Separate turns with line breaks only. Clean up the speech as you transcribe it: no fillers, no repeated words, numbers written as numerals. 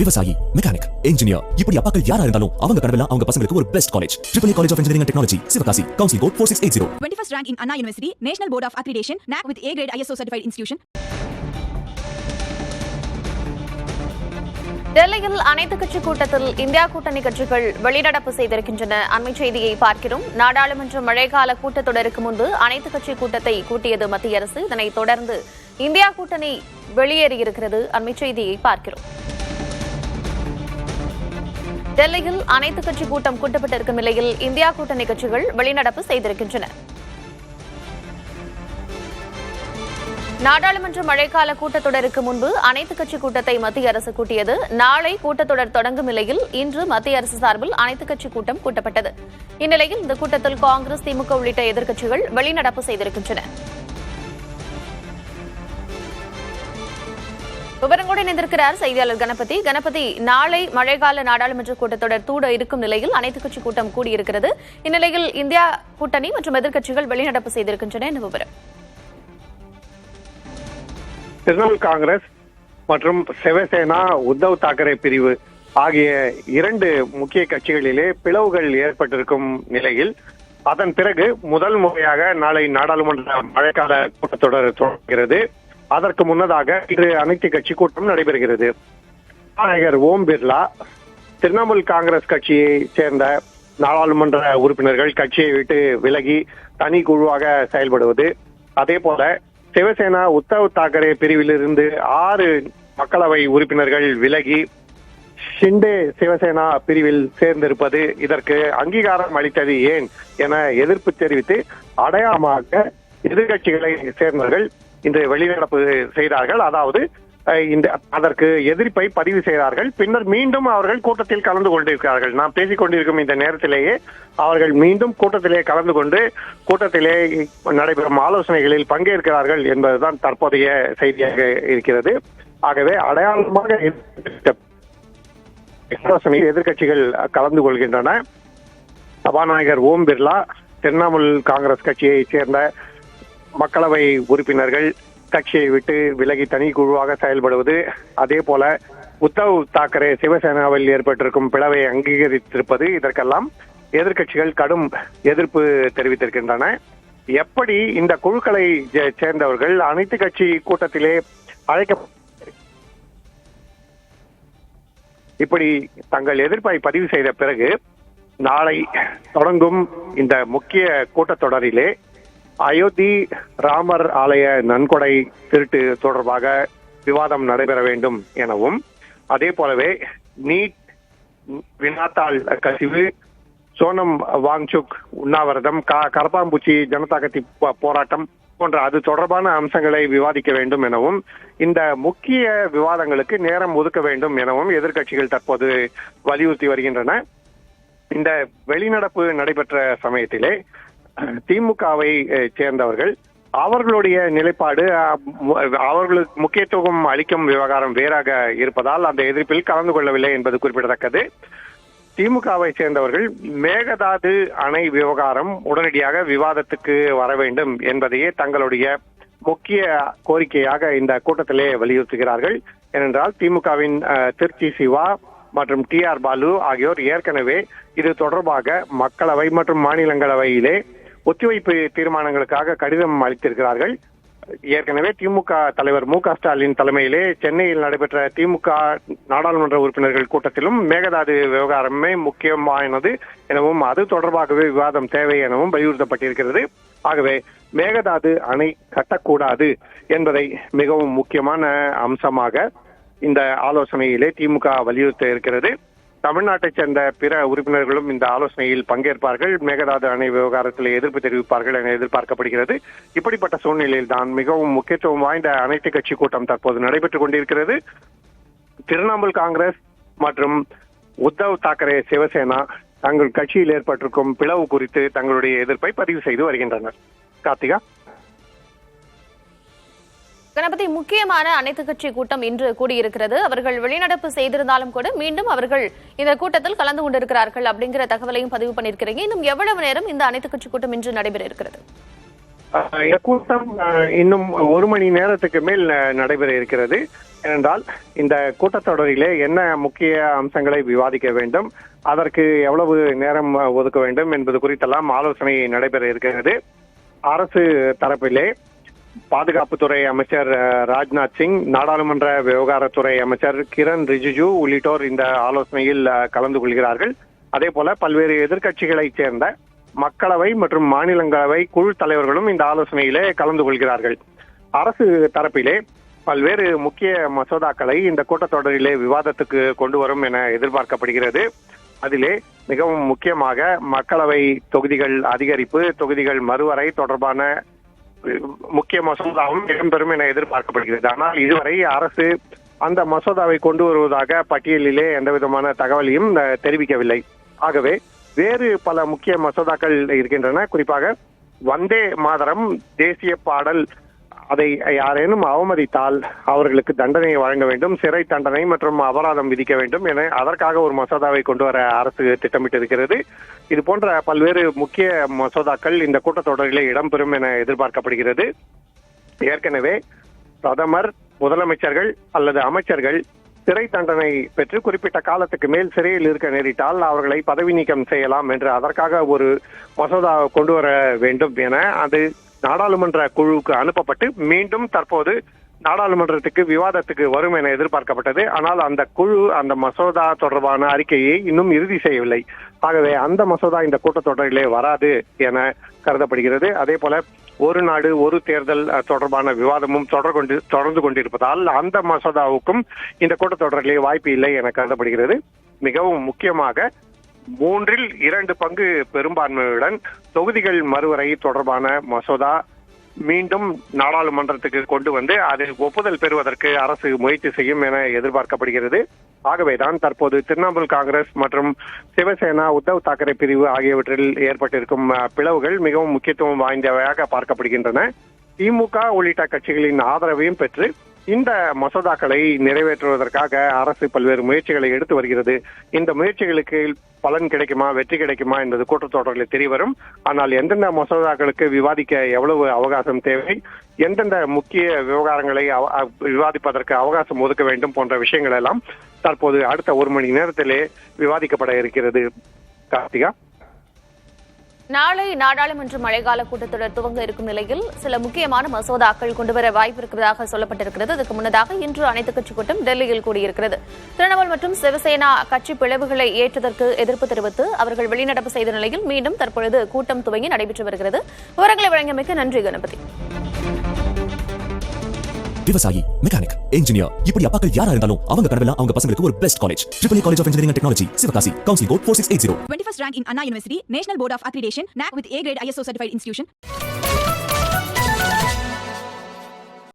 விவசாயி, mechanic, engineer, இப்படி அப்பாக்கள் யாரா இருந்தாலும் அவங்க கனவெல்லாம் அவங்க பசங்களுக்கு ஒரு best college. EEE College of Engineering and Technology, Sivakasi. Counseling code 4680.
21st rank in Anna University, National Board of Accreditation, NAC with A grade ISO certified institution.
டெல்லியில் அனைத்து கட்சி கூட்டத்தில் இந்தியா கூட்டணி கட்சிகள் வெளிநடப்பு செய்திருக்கின்றன. அண்மை செய்தியை பார்க்கிறோம். நாடாளுமன்ற மழைக்கால கூட்டத்தொடருக்கு முன்பு அனைத்து கட்சி கூட்டத்தை கூட்டியது மத்திய அரசு. இதனைத் தொடர்ந்து இந்தியா கூட்டணி வெளியேறியிருக்கிறது. அண்மை செய்தியை பார்க்கிறோம். டெல்லியில் அனைத்து கட்சி கூட்டம் கூட்டப்பட்டிருக்கும் நிலையில் இந்தியா கூட்டணி கட்சிகள் வெளிநடப்பு செய்திருக்கின்றன. நாடாளுமன்ற மழைக்கால கூட்டத்தொடருக்கு முன்பு அனைத்து கட்சி கூட்டத்தை மத்திய அரசு கூட்டியது. நாளை கூட்டத்தொடர் தொடங்கும் நிலையில் இன்று மத்திய அரசு சார்பில் அனைத்து கட்சி கூட்டம் கூட்டப்பட்டது. இந்நிலையில் இந்த கூட்டத்தில் காங்கிரஸ், திமுக உள்ளிட்ட எதிர்க்கட்சிகள் வெளிநடப்பு செய்திருக்கின்றன. விவரங்களோடு இணைந்திருக்கிறார் செய்தியாளர் கணபதி. கணபதி, நாளை மழைக்கால நாடாளுமன்ற கூட்டத்தொடர் தூட இருக்கும் நிலையில் அனைத்து கட்சி கூட்டம் கூடியிருக்கிறது. இந்நிலையில் இந்தியா கூட்டணி மற்றும் எதிர்க்கட்சிகள் வெளிநடப்பு செய்திருக்கின்றன. என்ன விவரம்?
திரிணாமுல் காங்கிரஸ் மற்றும் சிவசேனா, உத்தவ் தாக்கரே பிரிவு ஆகிய இரண்டு முக்கிய கட்சிகளிலே பிளவுகள் ஏற்பட்டிருக்கும் நிலையில் அதன் பிறகு முதல் முறையாக நாளை நாடாளுமன்ற மழைக்கால கூட்டத்தொடர் தொடங்குகிறது. அதற்கு முன்னதாக இன்று அனைத்து கட்சி கூட்டம் நடைபெறுகிறது. சபாநாயகர் ஓம் பிர்லா, திரிணாமுல் காங்கிரஸ் கட்சியை சேர்ந்த நாடாளுமன்ற உறுப்பினர்கள் கட்சியை விட்டு விலகி தனி குழுவாக செயல்படுவது, அதே போல சிவசேனா, உத்தவ் தாக்கரே பிரிவிலிருந்து 6 மக்களவை உறுப்பினர்கள் விலகி ஷிண்டே சிவசேனா பிரிவில் சேர்ந்திருப்பது, இதற்கு அங்கீகாரம் அளித்தது ஏன் என எதிர்ப்பு தெரிவித்து அடையாளமாக எதிர்கட்சிகளை சேர்ந்தவர்கள் இன்று வெளிநடப்பு செய்தார்கள். அதாவது அதற்கு எதிர்ப்பை பதிவு செய்தார்கள். பின்னர் மீண்டும் அவர்கள் கூட்டத்தில் கலந்து கொண்டிருக்கிறார்கள். நாம் பேசிக் கொண்டிருக்கும் இந்த நேரத்திலேயே அவர்கள் மீண்டும் கூட்டத்திலே கலந்து கொண்டு கூட்டத்திலே நடைபெறும் ஆலோசனைகளில் பங்கேற்கிறார்கள் என்பதுதான் தற்போதைய செய்தியாக இருக்கிறது. ஆகவே அடையாளமாக ஆலோசனையில் எதிர்கட்சிகள் கலந்து கொள்கின்றன. சபாநாயகர் ஓம் பிர்லா, திரிணாமுல் காங்கிரஸ் கட்சியை சேர்ந்த மக்களவை உறுப்பினர்கள் கட்சியை விட்டு விலகி தனி குழுவாக செயல்படுவது, அதே போல உத்தவ் தாக்கரே சிவசேனாவில் ஏற்பட்டிருக்கும் பிளவை அங்கீகரித்திருப்பது, இதற்கெல்லாம் எதிர்கட்சிகள் கடும் எதிர்ப்பு தெரிவித்திருக்கின்றன. எப்படி இந்த குழுக்களை சேர்ந்தவர்கள் அனைத்து கட்சி கூட்டத்திலே இப்படி தங்கள் எதிர்ப்பை பதிவு செய்த பிறகு நாளை தொடங்கும் இந்த முக்கிய கூட்டத்தொடரிலே அயோத்தி ராமர் ஆலய நன்கொடை திருட்டு தொடர்பாக விவாதம் நடைபெற வேண்டும் எனவும், அதே போலவே நீட் வினாத்தாள் கசிவு, சோனம் வாங்சுக் உண்ணாவிரதம், கரப்பாம்பூச்சி ஜனதா கட்சி போராட்டம் போன்ற அது தொடர்பான அம்சங்களை விவாதிக்க வேண்டும் எனவும், இந்த முக்கிய விவாதங்களுக்கு நேரம் ஒதுக்க வேண்டும் எனவும் எதிர்க்கட்சிகள் தற்போது வலியுறுத்தி வருகின்றன. இந்த வெளிநடப்பு நடைபெற்ற சமயத்திலே திமுகவை சேர்ந்தவர்கள் அவர்களுடைய நிலைப்பாடு, அவர்களுக்கு முக்கியத்துவம் அளிக்கும் விவகாரம் வேறாக இருப்பதால் அந்த எதிர்ப்பில் கலந்து கொள்ளவில்லை என்பது குறிப்பிடத்தக்கது. திமுகவை சேர்ந்தவர்கள் மேகதாது அணை விவகாரம் உடனடியாக விவாதத்துக்கு வர வேண்டும் என்பதையே தங்களுடைய முக்கிய கோரிக்கையாக இந்த கூட்டத்திலே வலியுறுத்துகிறார்கள். ஏனென்றால் திமுகவின் திருச்சி சிவா மற்றும் TR பாலு ஆகியோர் ஏற்கனவே இது தொடர்பாக மக்களவை மற்றும் மாநிலங்களவையிலே ஒத்திவைப்பு தீர்மானங்களுக்காக கடிதம் அளித்திருக்கிறார்கள். ஏற்கனவே திமுக தலைவர் மு க ஸ்டாலின் தலைமையிலே சென்னையில் நடைபெற்ற திமுக நாடாளுமன்ற உறுப்பினர்கள் கூட்டத்திலும் மேகதாது விவகாரமே முக்கியமானது எனவும் அது தொடர்பாகவே விவாதம் தேவை எனவும் வலியுறுத்தப்பட்டிருக்கிறது. ஆகவே மேகதாது அணை கட்டக்கூடாது என்பதை மிகவும் முக்கியமான அம்சமாக இந்த ஆலோசனையிலே திமுக வலியுறுத்த இருக்கிறது. தமிழ்நாட்டைச் சேர்ந்த பிற உறுப்பினர்களும் இந்த ஆலோசனையில் பங்கேற்பார்கள், மேகதாது அணை விவகாரத்தில் எதிர்ப்பு தெரிவிப்பார்கள் என எதிர்பார்க்கப்படுகிறது. இப்படிப்பட்ட சூழ்நிலையில் தான் மிகவும் முக்கியத்துவம் வாய்ந்த அனைத்து கட்சி கூட்டம் தற்போது நடைபெற்றுக் கொண்டிருக்கிறது. திரிணாமுல் காங்கிரஸ் மற்றும் உத்தவ் தாக்கரே சிவசேனா தங்கள் கட்சியில் ஏற்பட்டிருக்கும் பிளவு குறித்து தங்களுடைய எதிர்ப்பை பதிவு செய்து வருகின்றனர். கார்த்திகா.
கணபதி, முக்கியமான அனைத்து கட்சி கூட்டம் இன்று கூடியிருக்கிறது. அவர்கள் வெளிநடப்பு செய்திருந்தாலும் கூட மீண்டும் அவர்கள் இந்த கூட்டத்தில் கலந்து கொண்டிருக்கிறார்கள் அப்படிங்கிற தகவலையும் பதிவு பண்ணியிருக்கிறீங்க. இன்னும் எவ்வளவு நேரம் இந்த அனைத்து கட்சி கூட்டம் இன்று நடைபெற இருக்கிறது?
இந்த கூட்டம் இன்னும் ஒரு மணி நேரத்துக்கு மேல் நடைபெற இருக்கிறது. ஏனென்றால் இந்த கூட்டத்தொடரிலே என்ன முக்கிய அம்சங்களை விவாதிக்க வேண்டும், அதற்கு எவ்வளவு நேரம் ஒதுக்க வேண்டும் என்பது குறித்தெல்லாம் ஆலோசனை நடைபெற இருக்கிறது. அரசு தரப்பிலே பாதுகாப்புத்துறை அமைச்சர் ராஜ்நாத் சிங், நாடாளுமன்ற விவகாரத்துறை அமைச்சர் கிரண் ரிஜிஜு உள்ளிட்டோர் இந்த ஆலோசனையில் கலந்து கொள்கிறார்கள். அதே போல பல்வேறு எதிர்க்கட்சிகளைச் சேர்ந்த மக்களவை மற்றும் மாநிலங்களவை குழு தலைவர்களும் இந்த ஆலோசனையிலே கலந்து கொள்கிறார்கள். அரசு தரப்பிலே பல்வேறு முக்கிய மசோதாக்களை இந்த கூட்டத்தொடரிலே விவாதத்துக்கு கொண்டு வரும் என எதிர்பார்க்கப்படுகிறது. அதிலே மிகவும் முக்கியமாக மக்களவை தொகுதிகள் அதிகரிப்பு, தொகுதிகள் மறுவரை தொடர்பான முக்கிய மசோதாவும் இடம்பெறும் என எதிர்பார்க்கப்படுகிறது. ஆனால் இதுவரை அரசு அந்த மசோதாவை கொண்டு வருவதாக பட்டியலிலே எந்த விதமான தகவலையும் தெரிவிக்கவில்லை. ஆகவே வேறு பல முக்கிய மசோதாக்கள் இருக்கின்றன. குறிப்பாக வந்தே மாதரம் தேசிய பாடல், அதை யாரேனும் அவமதித்தால் அவர்களுக்கு தண்டனை வழங்க வேண்டும், சிறை தண்டனை மற்றும் அபராதம் விதிக்க வேண்டும் என அதற்காக ஒரு மசோதாவை கொண்டு வர அரசு திட்டமிட்டிருக்கிறது. இது போன்ற பல்வேறு முக்கிய மசோதாக்கள் இந்த கூட்டத்தொடரிலே இடம்பெறும் என எதிர்பார்க்கப்படுகிறது. ஏற்கனவே பிரதமர், முதலமைச்சர்கள் அல்லது அமைச்சர்கள் சிறை தண்டனை பெற்று குறிப்பிட்ட காலத்துக்கு மேல் சிறையில் இருக்க நேரிட்டால் அவர்களை பதவி நீக்கம் செய்யலாம் என்று அதற்காக ஒரு மசோதா கொண்டு வர வேண்டும் என அது நாடாளுமன்ற குழுவுக்கு அனுப்பப்பட்டு மீண்டும் தற்போது நாடாளுமன்றத்துக்கு விவாதத்துக்கு வரும் என எதிர்பார்க்கப்பட்டது. ஆனால் அந்த குழு அந்த மசோதா தொடர்பான அறிக்கையை இன்னும் இறுதி செய்யவில்லை. ஆகவே அந்த மசோதா இந்த கூட்டத்தொடரிலே வராது என கருதப்படுகிறது. அதே போல ஒரு நாடு ஒரு தேர்தல் தொடர்பான விவாதமும் தொடர்ந்து கொண்டிருப்பதால் அந்த மசோதாவுக்கும் இந்த கூட்டத்தொடரிலே வாய்ப்பு இல்லை என கருதப்படுகிறது. மிகவும் முக்கியமாக 3/2 பங்கு பெரும்பான்மையுடன் தொகுதிகள் மறுவரை தொடர்பான மசோதா மீண்டும் நாடாளுமன்றத்துக்கு கொண்டு வந்து அது ஒப்புதல் பெறுவதற்கு அரசு முயற்சி செய்யும் என எதிர்பார்க்கப்படுகிறது. ஆகவேதான் தற்போது திரிணாமுல் காங்கிரஸ் மற்றும் சிவசேனா, உத்தவ் தாக்கரே பிரிவு ஆகியவற்றில் ஏற்பட்டிருக்கும் பிளவுகள் மிகவும் முக்கியத்துவம் வாய்ந்தவையாக பார்க்கப்படுகின்றன. திமுக உள்ளிட்ட கட்சிகளின் ஆதரவையும் பெற்று இந்த மசோதாக்களை நிறைவேற்றுவதற்காக அரசு பல்வேறு முயற்சிகளை எடுத்து வருகிறது. இந்த முயற்சிகளுக்கு பலன் கிடைக்குமா, வெற்றி கிடைக்குமா என்பது கூட்டத்தொடரில் தெரியவரும். ஆனால் எந்தெந்த மசோதாக்களுக்கு விவாதிக்க எவ்வளவு அவகாசம் தேவை, எந்தெந்த முக்கிய விவகாரங்களை விவாதிப்பதற்கு அவகாசம் ஒதுக்க வேண்டும் போன்ற விஷயங்கள் எல்லாம் தற்போது அடுத்த ஒரு மணி நேரத்திலே விவாதிக்கப்பட இருக்கிறது. கார்த்திகா,
நாளை நாடாளுமன்ற மழைக்கால கூட்டத்தொடர் துவங்க இருக்கும் நிலையில் சில முக்கியமான மசோதாக்கள் கொண்டுவர வாய்ப்பு இருப்பதாக சொல்லப்பட்டிருக்கிறது. அதற்கு முன்னதாக இன்று அனைத்துக் கட்சி கூட்டம் டெல்லியில் கூடியிருக்கிறது. திரிணாமுல் மற்றும் சிவசேனா கட்சி பிளவுகளை ஏற்றதற்கு எதிர்ப்பு தெரிவித்து அவர்கள் வெளிநடப்பு செய்த நிலையில் மீண்டும் தற்பொழுது கூட்டம் துவங்கி நடைபெற்று வருகிறது. விவரங்களை வழங்கியமைக்கு நன்றி கணபதி.
விவசாயி, மெக்கானிக், இன்ஜினியர், இப்படி அப்பாக்கள் யாரா இருந்தாலும் அவங்க கனவெல்லாம் அவங்க பசங்களுக்கு ஒரு best college. Triple college of engineering and technology, Sivakasi. Counselling code 4680.
21st rank in Anna University, National Board of Accreditation, NAC with A grade ISO certified institution.